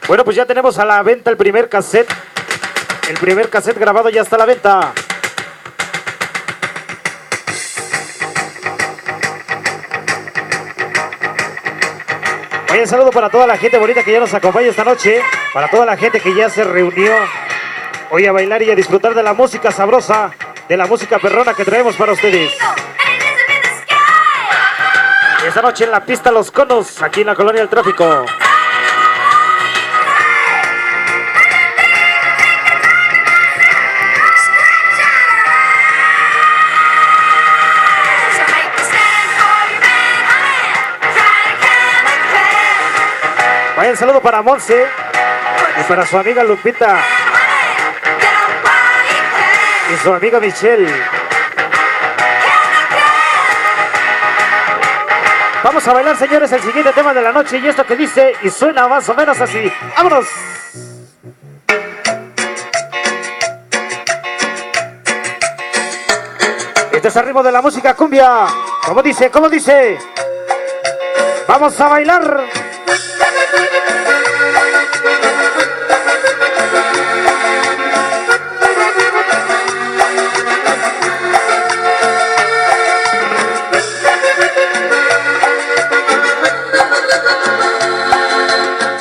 Bueno, pues ya tenemos a la venta el primer cassette. El primer cassette grabado ya está a la venta. Oye, un saludo para toda la gente bonita que ya nos acompaña esta noche. Para toda la gente que ya se reunió hoy a bailar y a disfrutar de la música sabrosa, de la música perrona que traemos para ustedes. Esta noche en la pista Los Conos, aquí en la Colonia del Trópico. Vaya el saludo para Monse y para su amiga Lupita y su amiga Michelle. Vamos a bailar, señores, el siguiente tema de la noche y esto que dice y suena más o menos así. ¡Vámonos! Este es el ritmo de la música cumbia. ¿Cómo dice? ¿Cómo dice? ¡Vamos a bailar!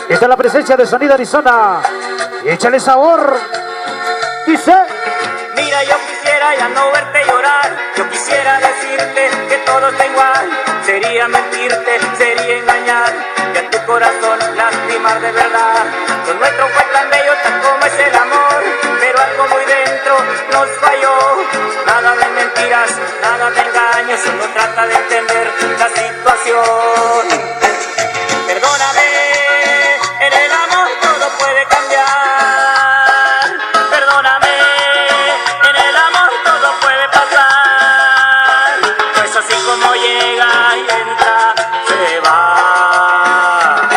Esta es la presencia de Sonido Arizona. Échale sabor. Dice: mira, yo quisiera ya no verte llorar. Yo quisiera decirte que todo está igual. Sería mentirte, sería engañar y a tu corazón lastimar de verdad. Lo nuestro fue tan bello, tan como es el amor, pero algo muy dentro nos falló. Nada de mentiras, nada de engaños, solo trata de entender la situación. Perdóname. En el amor todo puede cambiar. Perdóname, en el amor todo puede pasar. Pues así como llega y entra, se va.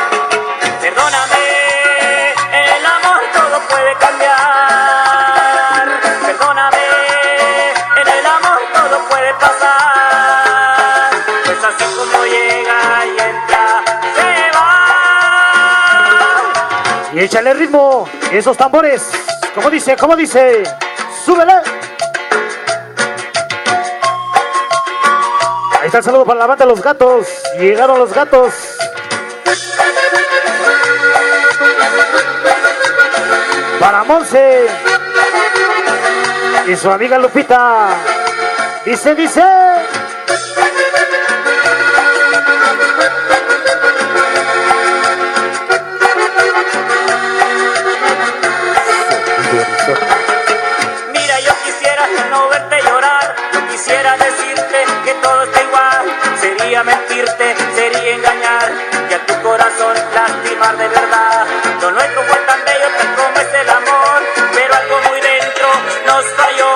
Perdóname, en el amor todo puede cambiar. Perdóname, en el amor todo puede pasar. Pues así como llega y entra, se va. Y échale ritmo, esos tambores. ¿Cómo dice? ¿Cómo dice? ¡Súbele! Ahí está el saludo para la banda de Los Gatos. Llegaron Los Gatos. Para Monse y su amiga Lupita. Dice, dice. Mira, yo quisiera no verte llorar. Yo quisiera decirte que todo está igual. Sería mentirte, sería engañar y a tu corazón lastimar de verdad. Lo nuestro fue tan bello, tan como es el amor, pero algo muy dentro nos falló.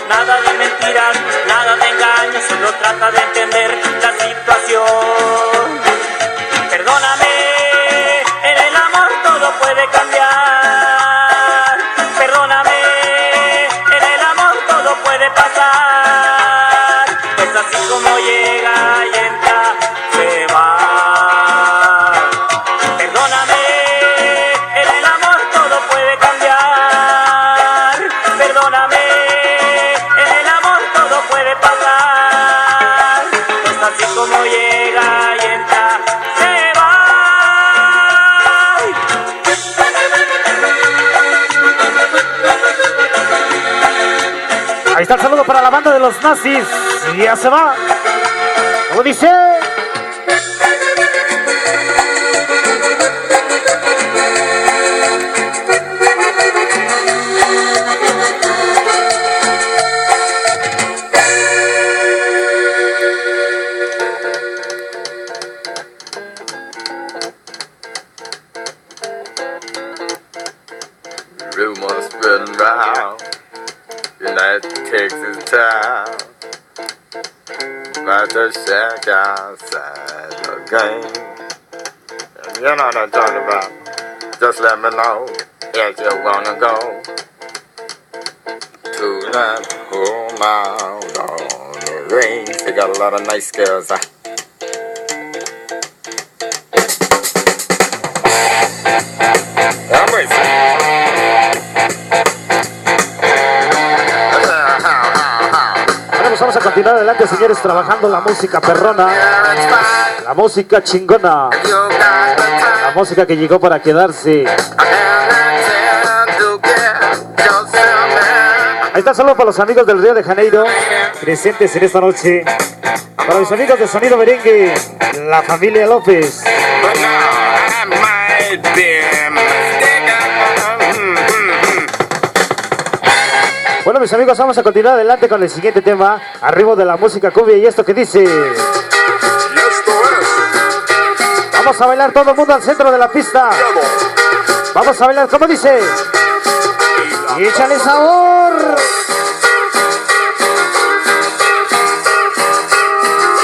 Nada de mentiras, nada de engaños, solo trata de entender la situación. Perdóname, en el amor todo puede cambiar. Perdóname, en el amor todo puede pasar. Pues así como llega y entra, se va. Perdóname, en el amor todo puede cambiar. Perdóname, en el amor todo puede pasar. Pues así como llega y entra, se va. Ahí está el saludo para la banda de Los Nazis. Y ya se va. ¿Cómo dice? Rumors spreading round United Texas town about the shack outside the game. And you know what I'm talking about. Just let me know if you wanna go to that home out on the range. They got a lot of nice girls. choice. Bueno, pues vamos a continuar adelante, señores, trabajando la música perrona, la música chingona, la música que llegó para quedarse. Ahí está, solo para los amigos del Río de Janeiro, presentes en esta noche. Para mis amigos de Sonido Merengue, la familia López. Bueno, mis amigos, vamos a continuar adelante con el siguiente tema, arriba de la música cumbia, y esto que dice. Vamos a bailar todo el mundo al centro de la pista. Vamos a bailar, como dice. Y échale sabor.